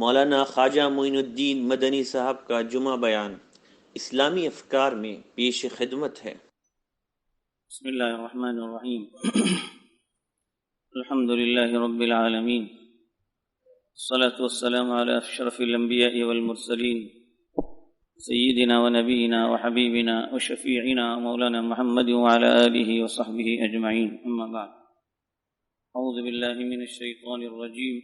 مولانا خواجہ معین الدین مدنی صاحب کا جمعہ بیان اسلامی افکار میں پیش خدمت ہے۔ بسم اللہ الرحمن الرحیم الحمد للہ رب العالمین الصلاة والسلام علی اشرف الانبیاء والمرسلین سیدنا ونبینا وحبیبنا وشفیعنا مولانا محمد وعلى آلہ وصحبہ اجمعین، اما بعد، اعوذ باللہ من الشیطان الرجیم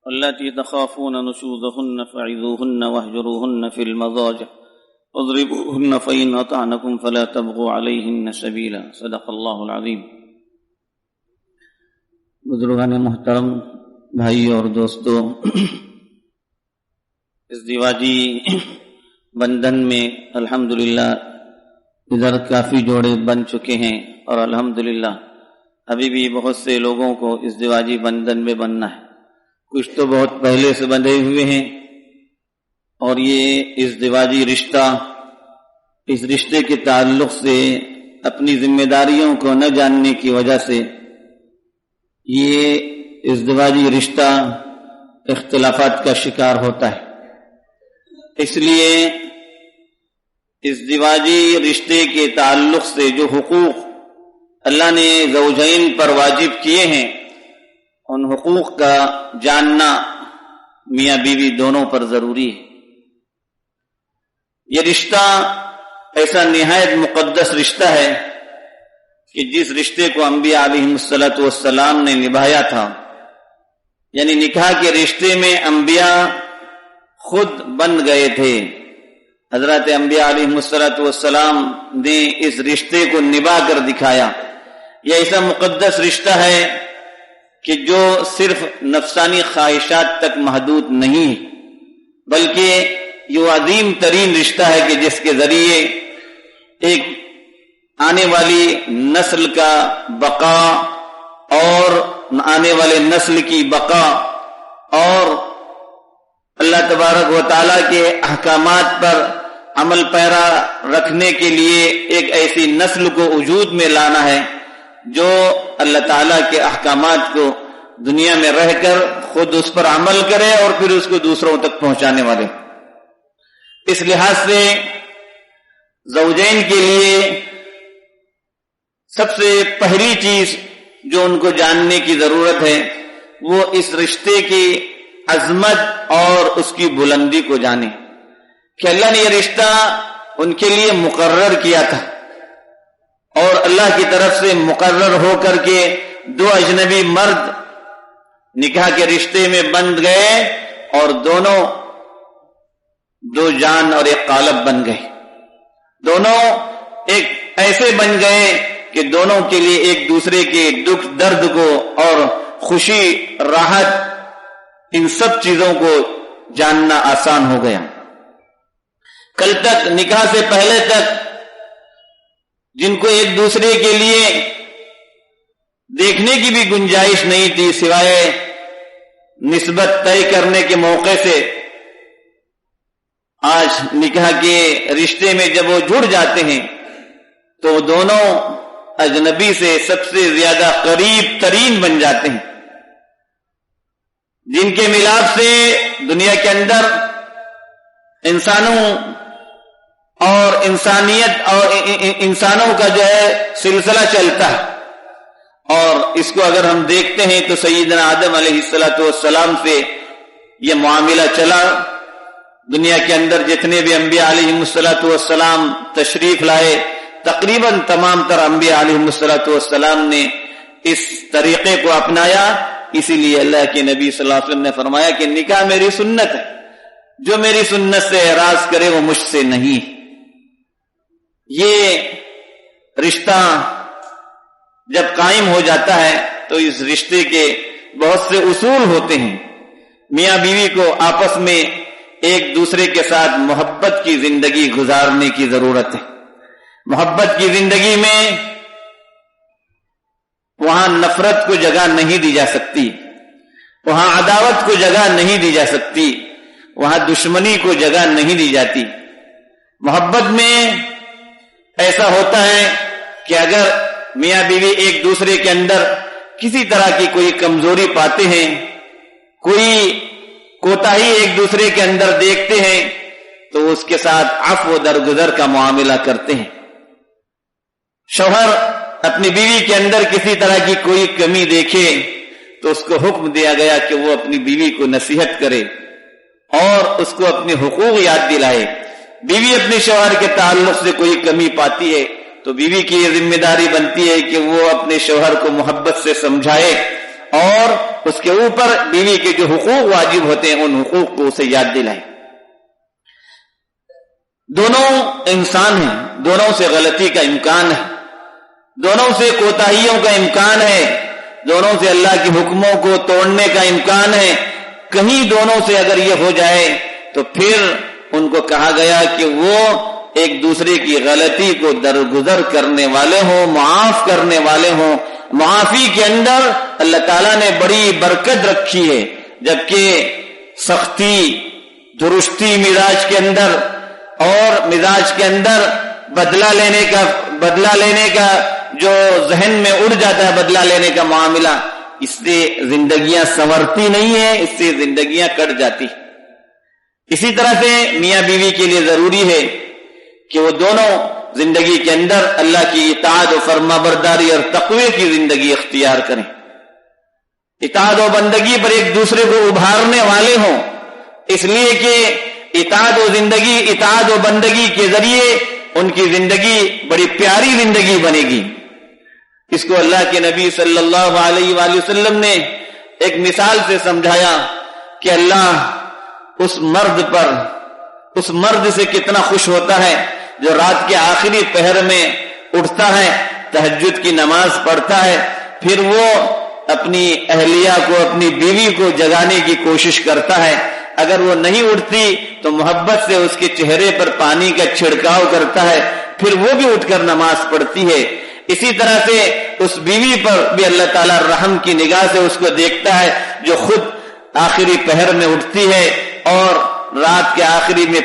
اللاتی تخافون نشوزهن فعظوهن واهجروهن في المضاجع واضربوهن فإن أطعنكم فلا تبغوا عليهن سبيلا، صدق اللہ العظیم۔ بزرگان محترم، بھائی اور دوستو، اس دیواجی بندھن میں الحمدللہ ادھر کافی جوڑے بن چکے ہیں، اور الحمدللہ ابھی بھی بہت سے لوگوں کو اس دیواجی بندھن میں بننا ہے۔ کچھ تو بہت پہلے سے بندھے ہوئے ہیں، اور یہ اس دیواجی رشتہ، اس رشتے کے تعلق سے اپنی ذمہ داریوں کو نہ جاننے کی وجہ سے یہ اس دیواجی رشتہ اختلافات کا شکار ہوتا ہے۔ اس لیے اس دیواجی رشتے کے تعلق سے جو حقوق اللہ نے زوجین پر واجب کیے ہیں، ان حقوق کا جاننا میاں بیوی دونوں پر ضروری ہے۔ یہ رشتہ ایسا نہایت مقدس رشتہ ہے کہ جس رشتے کو انبیاء علیہ السلام نے نبھایا تھا، یعنی نکاح کے رشتے میں انبیاء خود بن گئے تھے۔ حضرت انبیاء علیہ السلام نے اس رشتے کو نبھا کر دکھایا۔ یہ ایسا مقدس رشتہ ہے کہ جو صرف نفسانی خواہشات تک محدود نہیں، بلکہ یہ عظیم ترین رشتہ ہے کہ جس کے ذریعے ایک آنے والی نسل کا بقا اور آنے والے نسل کی بقا اور اللہ تبارک و تعالیٰ کے احکامات پر عمل پیرا رکھنے کے لیے ایک ایسی نسل کو وجود میں لانا ہے جو اللہ تعالیٰ کے احکامات کو دنیا میں رہ کر خود اس پر عمل کرے اور پھر اس کو دوسروں تک پہنچانے والے۔ اس لحاظ سے زوجین کے لیے سب سے پہلی چیز جو ان کو جاننے کی ضرورت ہے وہ اس رشتے کی عظمت اور اس کی بلندی کو جانے کہ اللہ نے یہ رشتہ ان کے لیے مقرر کیا تھا، اور اللہ کی طرف سے مقرر ہو کر کے دو اجنبی مرد نکاح کے رشتے میں بندھ گئے، اور دونوں دو جان اور ایک قالب بن گئے۔ دونوں ایک ایسے بن گئے کہ دونوں کے لیے ایک دوسرے کے دکھ درد کو اور خوشی راحت ان سب چیزوں کو جاننا آسان ہو گیا۔ کل تک نکاح سے پہلے تک جن کو ایک دوسرے کے لیے دیکھنے کی بھی گنجائش نہیں تھی سوائے نسبت طے کرنے کے موقع سے، آج نکاح کے رشتے میں جب وہ جڑ جاتے ہیں تو دونوں اجنبی سے سب سے زیادہ قریب ترین بن جاتے ہیں، جن کے ملاپ سے دنیا کے اندر انسانوں اور انسانیت اور انسانوں کا جو ہے سلسلہ چلتا ہے۔ اور اس کو اگر ہم دیکھتے ہیں تو سیدنا آدم علیہ السلام سے یہ معاملہ چلا۔ دنیا کے اندر جتنے بھی انبیاء علیہ السلام تشریف لائے، تقریباً تمام تر انبیاء علیہ السلام نے اس طریقے کو اپنایا۔ اسی لیے اللہ کے نبی صلی اللہ علیہ وسلم نے فرمایا کہ نکاح میری سنت ہے، جو میری سنت سے اعراض کرے وہ مجھ سے نہیں۔ یہ رشتہ جب قائم ہو جاتا ہے تو اس رشتے کے بہت سے اصول ہوتے ہیں۔ میاں بیوی کو آپس میں ایک دوسرے کے ساتھ محبت کی زندگی گزارنے کی ضرورت ہے۔ محبت کی زندگی میں وہاں نفرت کو جگہ نہیں دی جا سکتی، وہاں عداوت کو جگہ نہیں دی جا سکتی، وہاں دشمنی کو جگہ نہیں دی جاتی۔ محبت میں ایسا ہوتا ہے کہ اگر میاں بیوی ایک دوسرے کے اندر کسی طرح کی کوئی کمزوری پاتے ہیں، کوئی کوتاہی ایک دوسرے کے اندر دیکھتے ہیں تو اس کے ساتھ عفو درگزر کا معاملہ کرتے ہیں. شوہر اپنی بیوی کے اندر کسی طرح کی کوئی کمی دیکھے تو اس کو حکم دیا گیا کہ وہ اپنی بیوی کو نصیحت کرے اور اس کو اپنے حقوق یاد دلائے. بیوی اپنے شوہر کے تعلق سے کوئی کمی پاتی ہے تو بیوی کی یہ ذمہ داری بنتی ہے کہ وہ اپنے شوہر کو محبت سے سمجھائے اور اس کے اوپر بیوی کے جو حقوق واجب ہوتے ہیں ان حقوق کو اسے یاد دلائے. دونوں انسان ہیں, دونوں سے غلطی کا امکان ہے, دونوں سے کوتاہیوں کا امکان ہے, دونوں سے اللہ کے حکموں کو توڑنے کا امکان ہے. کہیں دونوں سے اگر یہ ہو جائے تو پھر ان کو کہا گیا کہ وہ ایک دوسرے کی غلطی کو درگزر کرنے والے ہوں, معاف کرنے والے ہوں. معافی کے اندر اللہ تعالیٰ نے بڑی برکت رکھی ہے, جبکہ سختی, درستی مزاج کے اندر اور مزاج کے اندر بدلہ لینے کا جو ذہن میں اڑ جاتا ہے, بدلہ لینے کا معاملہ, اس سے زندگیاں سنورتی نہیں ہیں, اس سے زندگیاں کٹ جاتی. اسی طرح سے میاں بیوی کے لیے ضروری ہے کہ وہ دونوں زندگی کے اندر اللہ کی اطاعت و فرما برداری اور تقوی کی زندگی اختیار کریں. اطاعت و بندگی پر ایک دوسرے کو ابھارنے والے ہوں, اس لیے کہ اطاعت و بندگی کے ذریعے ان کی زندگی بڑی پیاری زندگی بنے گی. اس کو اللہ کے نبی صلی اللہ علیہ وآلہ وسلم نے ایک مثال سے سمجھایا کہ اللہ اس مرد سے کتنا خوش ہوتا ہے جو رات کے آخری پہر میں اٹھتا ہے, تہجد کی نماز پڑھتا ہے, پھر وہ اپنی اہلیہ کو, اپنی بیوی کو جگانے کی کوشش کرتا ہے. اگر وہ نہیں اٹھتی تو محبت سے اس کے چہرے پر پانی کا چھڑکاؤ کرتا ہے, پھر وہ بھی اٹھ کر نماز پڑھتی ہے. اسی طرح سے اس بیوی پر بھی اللہ تعالیٰ رحم کی نگاہ سے اس کو دیکھتا ہے جو خود آخری پہر میں اٹھتی ہے اور رات کے آخری میں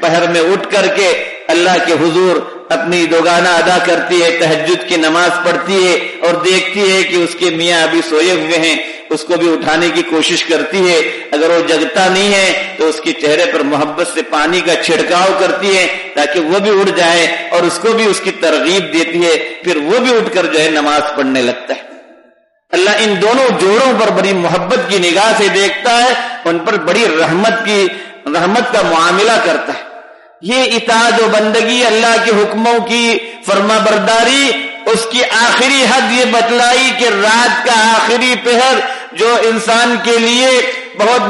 پہر میں اٹھ کر کے اللہ کے حضور اپنی دوگانہ ادا کرتی ہے, تہجد کی نماز پڑھتی ہے اور دیکھتی ہے کہ اس کے میاں ابھی سوئے ہوئے ہیں, اس کو بھی اٹھانے کی کوشش کرتی ہے. اگر وہ جگتا نہیں ہے تو اس کے چہرے پر محبت سے پانی کا چھڑکاؤ کرتی ہے تاکہ وہ بھی اٹھ جائے اور اس کو بھی اس کی ترغیب دیتی ہے, پھر وہ بھی اٹھ کر جو ہے نماز پڑھنے لگتا ہے. اللہ ان دونوں جوڑوں پر بڑی محبت کی نگاہ سے دیکھتا ہے, ان پر بڑی رحمت کا معاملہ کرتا ہے. یہ اطاعت و بندگی, اللہ کے حکموں کی فرما برداری, اس کی آخری حد یہ بتلائی کہ رات کا آخری پہر جو انسان کے لیے بہت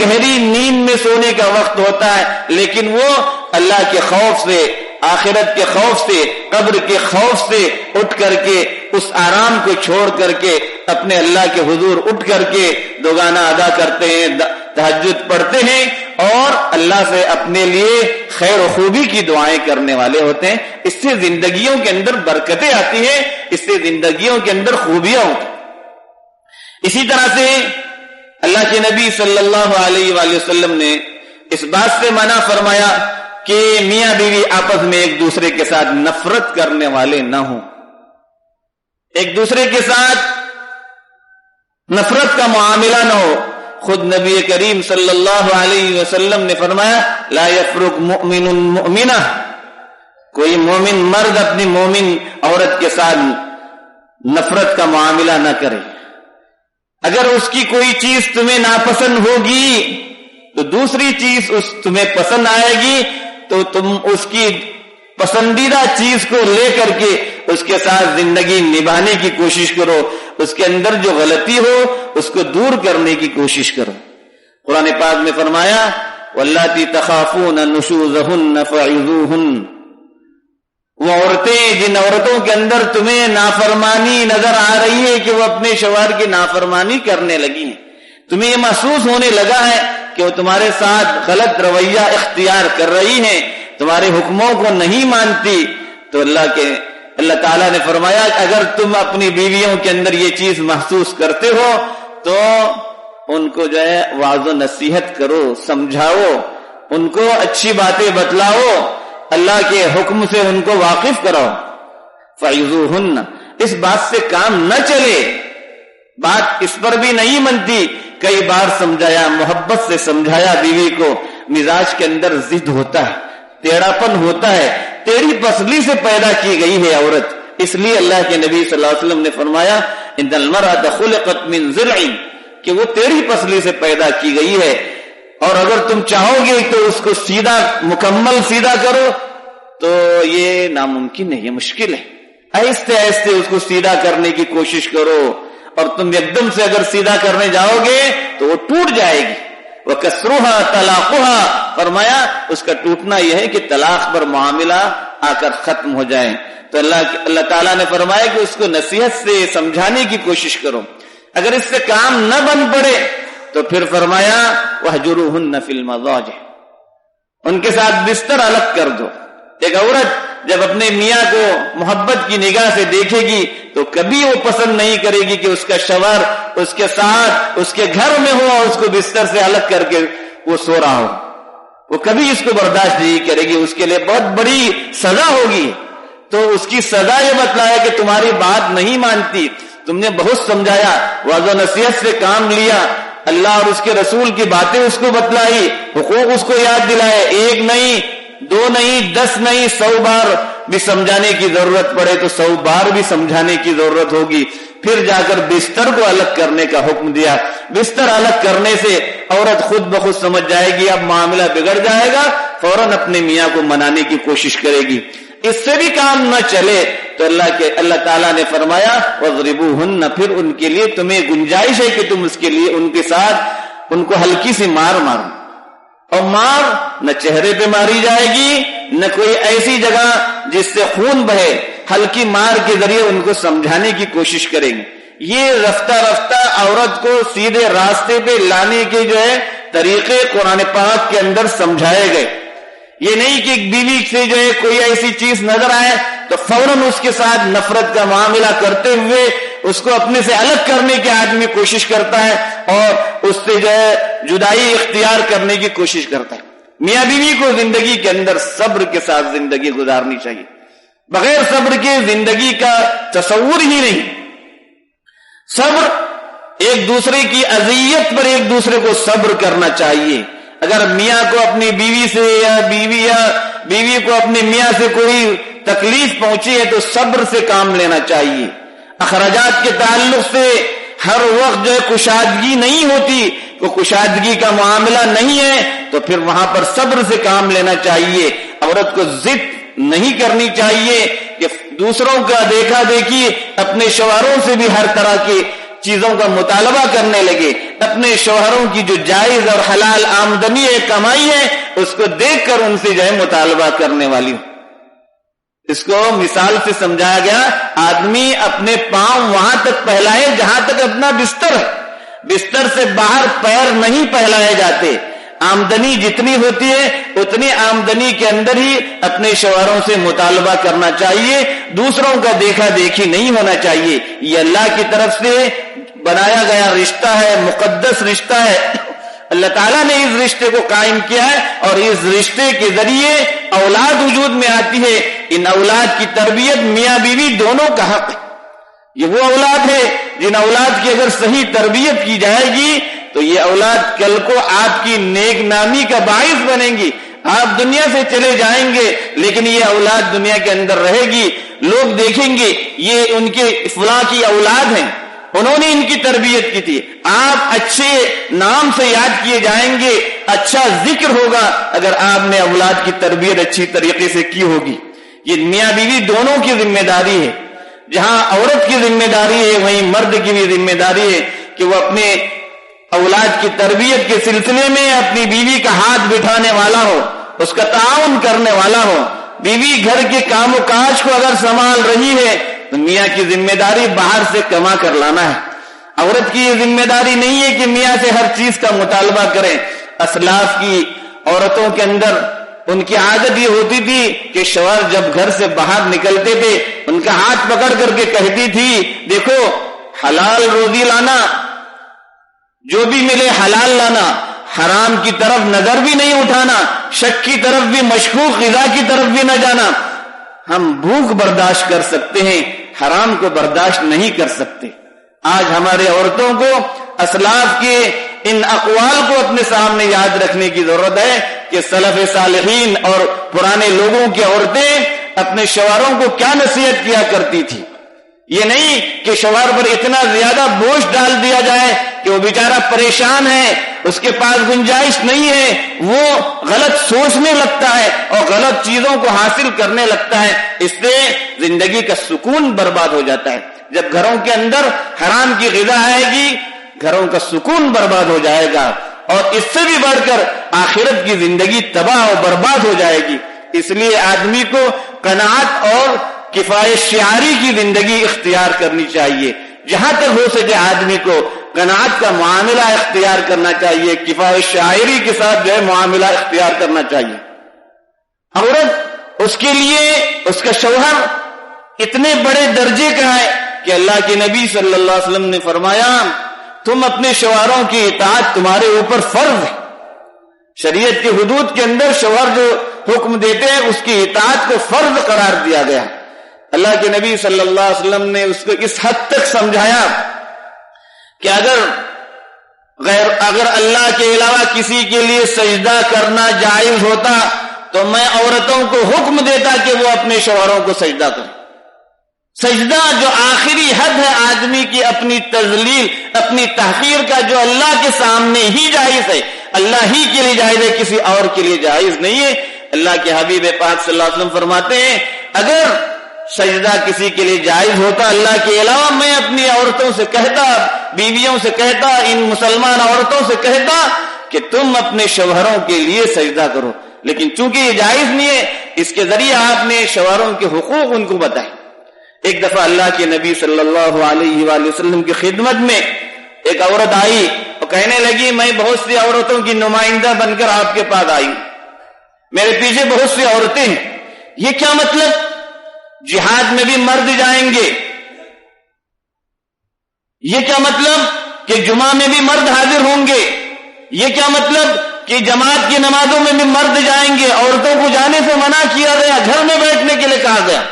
گہری نیند میں سونے کا وقت ہوتا ہے, لیکن وہ اللہ کے خوف سے, آخرت کے خوف سے, قبر کے خوف سے اٹھ کر کے اس آرام کو چھوڑ کر کے اپنے اللہ کے حضور اٹھ کر کے دوگانہ ادا کرتے ہیں, تہجد پڑھتے ہیں اور اللہ سے اپنے لیے خیر و خوبی کی دعائیں کرنے والے ہوتے ہیں. اس سے زندگیوں کے اندر برکتیں آتی ہیں, اس سے زندگیوں کے اندر خوبیاں ہوتی ہیں. اسی طرح سے اللہ کے نبی صلی اللہ علیہ وآلہ وسلم نے اس بات سے منع فرمایا کہ میاں بیوی آپس میں ایک دوسرے کے ساتھ نفرت کرنے والے نہ ہوں, ایک دوسرے کے ساتھ نفرت کا معاملہ نہ ہو. خود نبی کریم صلی اللہ علیہ وسلم نے فرمایا لا یفرق مؤمن مؤمنہ, کوئی مومن مرد اپنی مومن عورت کے ساتھ نفرت کا معاملہ نہ کرے. اگر اس کی کوئی چیز تمہیں ناپسند ہوگی تو دوسری چیز تمہیں پسند آئے گی تو تم اس کی پسندیدہ چیز کو لے کر کے اس کے ساتھ زندگی نبھانے کی کوشش کرو, اس کے اندر جو غلطی ہو اس کو دور کرنے کی کوشش کرو. قرآن پاک میں فرمایا واللاتی تخافون نشوزہن فعظوہن, وہ عورتیں جن عورتوں کے اندر تمہیں نافرمانی نظر آ رہی ہے کہ وہ اپنے شوہر کی نافرمانی کرنے لگی ہیں, تمہیں یہ محسوس ہونے لگا ہے کہ وہ تمہارے ساتھ غلط رویہ اختیار کر رہی ہیں, تمہارے حکموں کو نہیں مانتی, تو اللہ تعالیٰ نے فرمایا کہ اگر تم اپنی بیویوں کے اندر یہ چیز محسوس کرتے ہو تو ان کو جو ہے واعظ و نصیحت کرو, سمجھاؤ, ان کو اچھی باتیں بتلاؤ, اللہ کے حکم سے ان کو واقف کراؤ. فعظوہن, اس بات سے کام نہ چلے, بات اس پر بھی نہیں منتی کئی بار سمجھایا، محبت سے سمجھایا بیوی کو، مزاج کے اندر ضد ہوتا ہے، ٹیڑھاپن ہوتا ہے، تیری پسلی سے پیدا کی گئی ہے عورت، اس لیے اللہ کے نبی صلی اللہ علیہ وسلم نے فرمایا ان المرأۃ خلقت من ضلع، کہ وہ تیری پسلی سے پیدا کی گئی ہے، اور اگر تم چاہو گے تو اس کو سیدھا، مکمل سیدھا کرو تو یہ ناممکن ہے، یہ مشکل ہے، آہستہ آہستہ اس کو سیدھا کرنے کی کوشش کرو، اور تم ایک دم سے اگر سیدھا کرنے جاؤ گے تو وہ ٹوٹ جائے گی، وَكَسْرُهَا طَلَاقُهَا، فرمایا اس کا ٹوٹنا یہ ہے کہ طلاق پر معاملہ آ کر ختم ہو جائے۔ تو اللہ تعالیٰ نے فرمایا کہ اس کو نصیحت سے سمجھانے کی کوشش کرو، اگر اس سے کام نہ بن پڑے تو پھر فرمایا وَهْجُرُوهُنَّ فِي الْمَضَاجِعِ، ان کے ساتھ بستر الگ کر دو۔ ایک عورت جب اپنے میاں کو محبت کی نگاہ سے دیکھے گی تو کبھی وہ پسند نہیں کرے گی کہ اس کا شوہر اس کے ساتھ اس کے گھر میں ہو اور اس کو بستر سے الگ کر کے وہ سو رہا ہو، وہ کبھی اس کو برداشت نہیں کرے گی، اس کے لیے بہت بڑی سزا ہوگی۔ تو اس کی سزا یہ بتلایا کہ تمہاری بات نہیں مانتی، تم نے بہت سمجھایا، واضح و نصیحت سے کام لیا، اللہ اور اس کے رسول کی باتیں اس کو بتلائی، حقوق اس کو یاد دلائے، ایک نہیں، دو نہیں، 10 نہیں، 100 بار بھی سمجھانے کی ضرورت پڑے تو 100 بار بھی سمجھانے کی ضرورت ہوگی، پھر جا کر بستر کو الگ کرنے کا حکم دیا۔ بستر الگ کرنے سے عورت خود بخود سمجھ جائے گی اب معاملہ بگڑ جائے گا، فوراً اپنے میاں کو منانے کی کوشش کرے گی۔ اس سے بھی کام نہ چلے تو اللہ تعالیٰ نے فرمایا وَاضْرِبُوهُنَّ، پھر ان کے لیے تمہیں گنجائش ہے کہ تم اس کے لیے ان کے ساتھ ان کو ہلکی سی مار مارو، اور مار نہ چہرے پہ ماری جائے گی نہ کوئی ایسی جگہ جس سے خون بہے، ہلکی مار کے ذریعے ان کو سمجھانے کی کوشش کریں گے۔ یہ رفتہ رفتہ عورت کو سیدھے راستے پہ لانے کے جو ہے طریقے قرآن پاک کے اندر سمجھائے گئے۔ یہ نہیں کہ ایک بیوی سے جو ہے کوئی ایسی چیز نظر آئے تو فوراً اس کے ساتھ نفرت کا معاملہ کرتے ہوئے اس کو اپنے سے الگ کرنے کی آدمی کوشش کرتا ہے اور اس سے جو ہے جدائی اختیار کرنے کی کوشش کرتا ہے۔ میاں بیوی کو زندگی کے اندر صبر کے ساتھ زندگی گزارنی چاہیے، بغیر صبر کے زندگی کا تصور ہی نہیں۔ صبر، ایک دوسرے کی اذیت پر ایک دوسرے کو صبر کرنا چاہیے۔ اگر میاں کو اپنی بیوی سے یا بیوی کو اپنے میاں سے کوئی تکلیف پہنچی ہے تو صبر سے کام لینا چاہیے۔ اخراجات کے تعلق سے ہر وقت جو ہے کشادگی نہیں ہوتی، وہ کشادگی کا معاملہ نہیں ہے تو پھر وہاں پر صبر سے کام لینا چاہیے۔ عورت کو ضد نہیں کرنی چاہیے کہ دوسروں کا دیکھا دیکھی اپنے شوہروں سے بھی ہر طرح کی چیزوں کا مطالبہ کرنے لگے، اپنے شوہروں کی جو جائز اور حلال آمدنی ہے، کمائی ہے، اس کو دیکھ کر ان سے جو ہے مطالبہ کرنے والی ہوں۔ اس کو مثال سے سمجھایا گیا، آدمی اپنے پاؤں وہاں تک پھیلائے جہاں تک اپنا بستر ہے، بستر سے باہر پیر نہیں پھیلائے جاتے۔ آمدنی جتنی ہوتی ہے اتنی آمدنی کے اندر ہی اپنے شوہروں سے مطالبہ کرنا چاہیے، دوسروں کا دیکھا دیکھی نہیں ہونا چاہیے۔ یہ اللہ کی طرف سے بنایا گیا رشتہ ہے، مقدس رشتہ ہے، اللہ تعالیٰ نے اس رشتے کو قائم کیا ہے اور اس رشتے کے ذریعے اولاد وجود میں آتی ہے۔ ان اولاد کی تربیت میاں بیوی دونوں کا حق ہے۔ یہ وہ اولاد ہے جن اولاد کی اگر صحیح تربیت کی جائے گی تو یہ اولاد کل کو آپ کی نیک نامی کا باعث بنیں گی۔ آپ دنیا سے چلے جائیں گے لیکن یہ اولاد دنیا کے اندر رہے گی، لوگ دیکھیں گے یہ ان کے فلاں کی اولاد ہیں، انہوں نے ان کی تربیت کی تھی۔ آپ اچھے نام سے یاد کیے جائیں گے، اچھا ذکر ہوگا اگر آپ نے اولاد کی تربیت اچھی طریقے سے کی ہوگی۔ یہ میاں بیوی دونوں کی ذمہ داری ہے، جہاں عورت کی ذمہ داری ہے وہیں مرد کی بھی ذمہ داری ہے کہ وہ اپنے اولاد کی تربیت کے سلسلے میں اپنی بیوی کا ہاتھ بٹھانے والا ہو، اس کا تعاون کرنے والا ہو۔ بیوی گھر کے کام و کاج کو اگر سنبھال رہی ہے تو میاں کی ذمہ داری باہر سے کما کر لانا ہے۔ عورت کی یہ ذمہ داری نہیں ہے کہ میاں سے ہر چیز کا مطالبہ کریں۔ اسلاف کی عورتوں کے اندر ان کی عادت یہ ہوتی تھی کہ شوہر جب گھر سے باہر نکلتے تھے ان کا ہاتھ پکڑ کر کے کہتی تھی دیکھو حلال روزی لانا، جو بھی ملے حلال لانا، حرام کی طرف نظر بھی نہیں اٹھانا، شک کی طرف بھی، مشکوک غذا کی طرف بھی نہ جانا۔ ہم بھوک برداشت کر سکتے ہیں، حرام کو برداشت نہیں کر سکتے۔ آج ہمارے عورتوں کو اسلاف کے ان اقوال کو اپنے سامنے یاد رکھنے کی ضرورت ہے کہ سلف صالحین اور پرانے لوگوں کی عورتیں اپنے شوہروں کو کیا نصیحت کیا کرتی تھی. یہ نہیں کہ شوہر پر اتنا زیادہ بوجھ ڈال دیا جائے کہ وہ بیچارہ پریشان ہے, اس کے پاس گنجائش نہیں ہے, وہ غلط سوچنے لگتا ہے اور غلط چیزوں کو حاصل کرنے لگتا ہے. اس سے زندگی کا سکون برباد ہو جاتا ہے. جب گھروں کے اندر حرام کی غذا آئے گی, گھروں کا سکون برباد ہو جائے گا, اور اس سے بھی بڑھ کر آخرت کی زندگی تباہ و برباد ہو جائے گی. اس لیے آدمی کو قناعت اور کفایت شعاری کی زندگی اختیار کرنی چاہیے. جہاں تک ہو سکے آدمی کو قناعت کا معاملہ اختیار کرنا چاہیے, کفایت شاعری کے ساتھ جو ہے معاملہ اختیار کرنا چاہیے. عورت, اس کے لیے اس کا شوہر اتنے بڑے درجے کا ہے کہ اللہ کے نبی صلی اللہ علیہ وسلم نے فرمایا تم اپنے شوہروں کی اطاعت تمہارے اوپر فرض ہے. شریعت کی حدود کے اندر شوہر جو حکم دیتے ہیں اس کی اطاعت کو فرض قرار دیا گیا. اللہ کے نبی صلی اللہ علیہ وسلم نے اس کو اس حد تک سمجھایا کہ اگر اللہ کے علاوہ کسی کے لیے سجدہ کرنا جائز ہوتا تو میں عورتوں کو حکم دیتا کہ وہ اپنے شوہروں کو سجدہ کریں. سجدہ جو آخری حد ہے آدمی کی اپنی تذلیل, اپنی تحقیر کا, جو اللہ کے سامنے ہی جائز ہے, اللہ ہی کے لیے جائز ہے, کسی اور کے لیے جائز نہیں ہے. اللہ کے حبیب پاک صلی اللہ علیہ وسلم فرماتے ہیں اگر سجدہ کسی کے لیے جائز ہوتا اللہ کے علاوہ, میں اپنی عورتوں سے کہتا, بیویوں سے کہتا, ان مسلمان عورتوں سے کہتا کہ تم اپنے شوہروں کے لیے سجدہ کرو. لیکن چونکہ یہ جائز نہیں ہے, اس کے ذریعے آپ نے شوہروں کے حقوق ان کو بتائے. ایک دفعہ اللہ کے نبی صلی اللہ علیہ وآلہ وسلم کی خدمت میں ایک عورت آئی اور کہنے لگی میں بہت سی عورتوں کی نمائندہ بن کر آپ کے پاس آئی, میرے پیچھے بہت سی عورتیں ہیں. یہ کیا مطلب؟ جہاد میں بھی مرد جائیں گے. یہ کیا مطلب کہ جمعہ میں بھی مرد حاضر ہوں گے؟ یہ کیا مطلب کہ جماعت کی نمازوں میں بھی مرد جائیں گے؟ عورتوں کو جانے سے منع کیا گیا, گھر میں بیٹھنے کے لیے کہا گیا.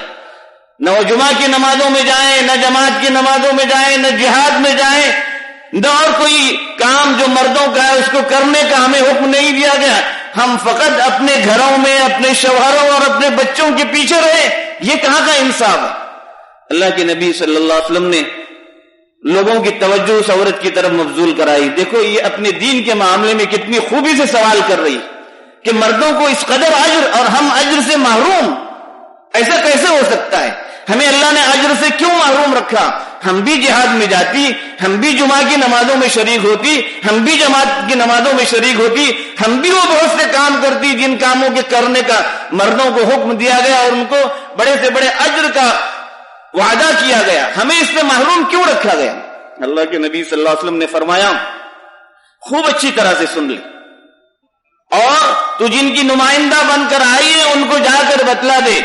نہ وہ جمعہ کی نمازوں میں جائیں, نہ جماعت کی نمازوں میں جائیں, نہ جہاد میں جائیں, نہ اور کوئی کام جو مردوں کا ہے اس کو کرنے کا ہمیں حکم نہیں دیا گیا. ہم فقط اپنے گھروں میں اپنے شوہروں اور اپنے بچوں کے پیچھے رہے. یہ کہاں کا انصاف ہے؟ اللہ کے نبی صلی اللہ علیہ وسلم نے لوگوں کی توجہ اس عورت کی طرف مبذول کرائی. دیکھو یہ اپنے دین کے معاملے میں کتنی خوبی سے سوال کر رہی کہ مردوں کو اس قدر اجر اور ہم اجر سے محروم, ایسا کیسے ہو سکتا ہے؟ ہمیں اللہ نے اجر سے کیوں محروم رکھا؟ ہم بھی جہاد میں جاتی, ہم بھی جمعہ کی نمازوں میں شریک ہوتی, ہم بھی جماعت کی نمازوں میں شریک ہوتی, ہم بھی وہ بہت سے کام کرتی جن کاموں کے کرنے کا مردوں کو حکم دیا گیا اور ان کو بڑے سے بڑے اجر کا وعدہ کیا گیا. ہمیں اس سے محروم کیوں رکھا گیا؟ اللہ کے نبی صلی اللہ علیہ وسلم نے فرمایا خوب اچھی طرح سے سن لے, اور تو جن کی نمائندہ بن کر آئی ہے ان کو جا کر بتلا دے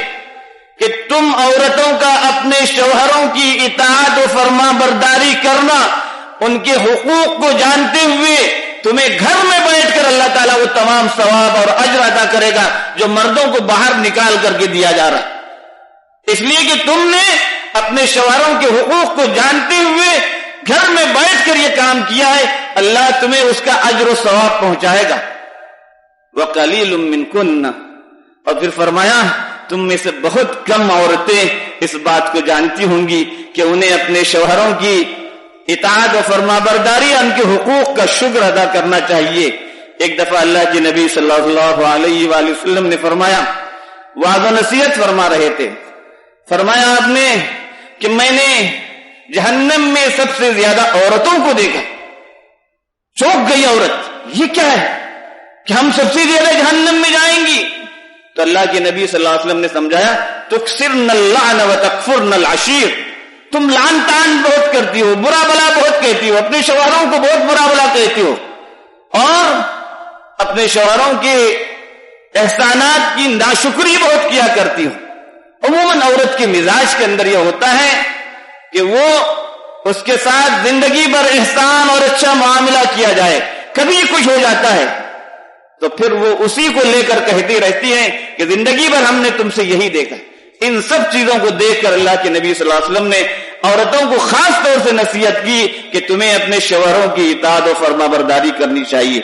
کہ تم عورتوں کا اپنے شوہروں کی اطاعت و فرما برداری کرنا, ان کے حقوق کو جانتے ہوئے تمہیں گھر میں بیٹھ کر اللہ تعالیٰ وہ تمام ثواب اور اجر عطا کرے گا جو مردوں کو باہر نکال کر کے دیا جا رہا ہے. اس لیے کہ تم نے اپنے شوہروں کے حقوق کو جانتے ہوئے گھر میں بیٹھ کر یہ کام کیا ہے, اللہ تمہیں اس کا اجر و ثواب پہنچائے گا. وَقَلِيلٌ مِّنكُنَّ, اور پھر فرمایا تم میں سے بہت کم عورتیں اس بات کو جانتی ہوں گی کہ انہیں اپنے شوہروں کی اطاعت و فرما برداری, ان کے حقوق کا شکر ادا کرنا چاہیے. ایک دفعہ اللہ کے نبی صلی اللہ علیہ وآلہ وسلم نے فرمایا, وعظ و نصیحت فرما رہے تھے, فرمایا آپ نے کہ میں نے جہنم میں سب سے زیادہ عورتوں کو دیکھا. چونک گئی عورت, یہ کیا ہے کہ ہم سب سے زیادہ جہنم میں جائیں گی؟ تو اللہ کے نبی صلی اللہ علیہ وسلم نے سمجھایا تکثرن اللعن وتکفرن العشیر, تم لعن تان بہت کرتی ہو, برا بلا بہت کہتی ہو, اپنے شوہروں کو بہت برا بلا کہتی ہو, اور اپنے شوہروں کے احسانات کی ناشکری بہت کیا کرتی ہو. عموماً عورت کے مزاج کے اندر یہ ہوتا ہے کہ وہ اس کے ساتھ زندگی بھر احسان اور اچھا معاملہ کیا جائے, کبھی کچھ ہو جاتا ہے تو پھر وہ اسی کو لے کر کہتی رہتی ہیں کہ زندگی بھر ہم نے تم سے یہی دیکھا. ان سب چیزوں کو دیکھ کر اللہ کے نبی صلی اللہ علیہ وسلم نے عورتوں کو خاص طور سے نصیحت کی کہ تمہیں اپنے شوہروں کی اطاعت و فرما برداری کرنی چاہیے.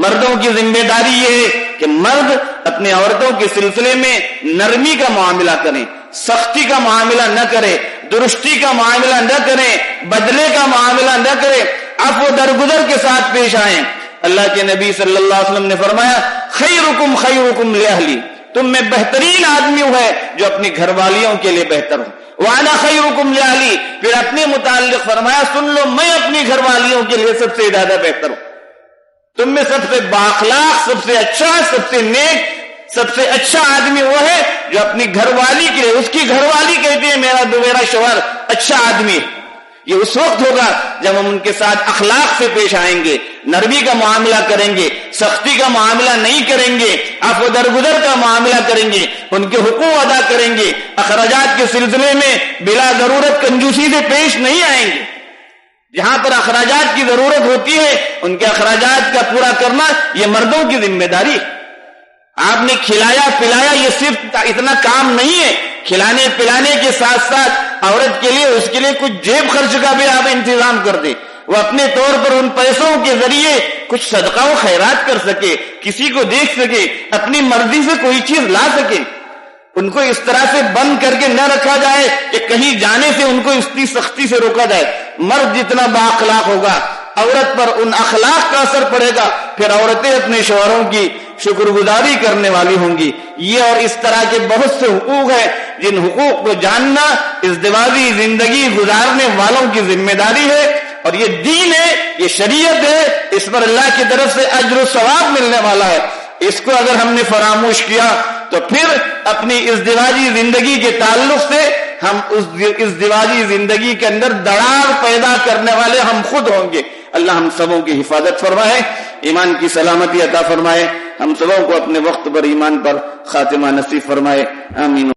مردوں کی ذمہ داری یہ ہے کہ مرد اپنے عورتوں کے سلسلے میں نرمی کا معاملہ کریں، سختی کا معاملہ نہ کرے، درستی کا معاملہ نہ کریں، بدلے کا معاملہ نہ کرے، عفو درگزر کے ساتھ پیش آئیں. اللہ کے نبی صلی اللہ علیہ وسلم نے فرمایا خیرکم خیرکم لأہلی، تم میں بہترین آدمی وہ ہے جو اپنی گھر والیوں کے لیے بہتر ہوں. وَأَنَا خَيْرُكُمْ لِأَهْلِي، پھر اپنے متعلق فرمایا سن لو میں اپنی گھر والیوں کے لیے سب سے زیادہ بہتر ہوں. تم میں سب سے بااخلاق، سب سے اچھا، سب سے نیک، سب سے اچھا آدمی وہ ہے جو اپنی گھر والی کے لیے، اس کی گھر والی کہتی ہے میرا شوہر اچھا آدمی. یہ اس وقت ہوگا جب ہم ان کے ساتھ اخلاق سے پیش آئیں گے، نرمی کا معاملہ کریں گے، سختی کا معاملہ نہیں کریں گے، عفو درگزر کا معاملہ کریں گے، ان کے حقوق ادا کریں گے، اخراجات کے سلسلے میں بلا ضرورت کنجوسی سے پیش نہیں آئیں گے. جہاں پر اخراجات کی ضرورت ہوتی ہے ان کے اخراجات کا پورا کرنا یہ مردوں کی ذمہ داری ہے. آپ نے کھلایا پلایا یہ صرف اتنا کام نہیں ہے، کھلانے پلانے کے ساتھ ساتھ عورت کے لیے اس کے لیے کچھ جیب خرچ کا بھی آپ انتظام کر دیں. وہ اپنے طور پر ان پیسوں کے ذریعے کچھ صدقہ و خیرات کر سکے، کسی کو دیکھ سکے، اپنی مرضی سے کوئی چیز لا سکے. ان کو اس طرح سے بند کر کے نہ رکھا جائے کہ کہیں جانے سے ان کو اتنی سختی سے روکا جائے. مرد جتنا با اخلاق ہوگا عورت پر ان اخلاق کا اثر پڑے گا، پھر عورتیں اپنے شوہروں کی شکر گزاری کرنے والی ہوں گی. یہ اور اس طرح کے بہت سے حقوق ہیں جن حقوق کو جاننا ازدواجی زندگی گزارنے والوں کی ذمہ داری ہے. اور یہ دین ہے، یہ شریعت ہے، اس پر اللہ کی طرف سے اجر و ثواب ملنے والا ہے. اس کو اگر ہم نے فراموش کیا تو پھر اپنی ازدواجی زندگی کے تعلق سے ہم اس ازدواجی زندگی کے اندر دراڑ پیدا کرنے والے ہم خود ہوں گے. اللہ ہم سبوں کی حفاظت فرمائے، ایمان کی سلامتی عطا فرمائے، ہم سبوں کو اپنے وقت پر ایمان پر خاتمہ نصیب فرمائے. آمین.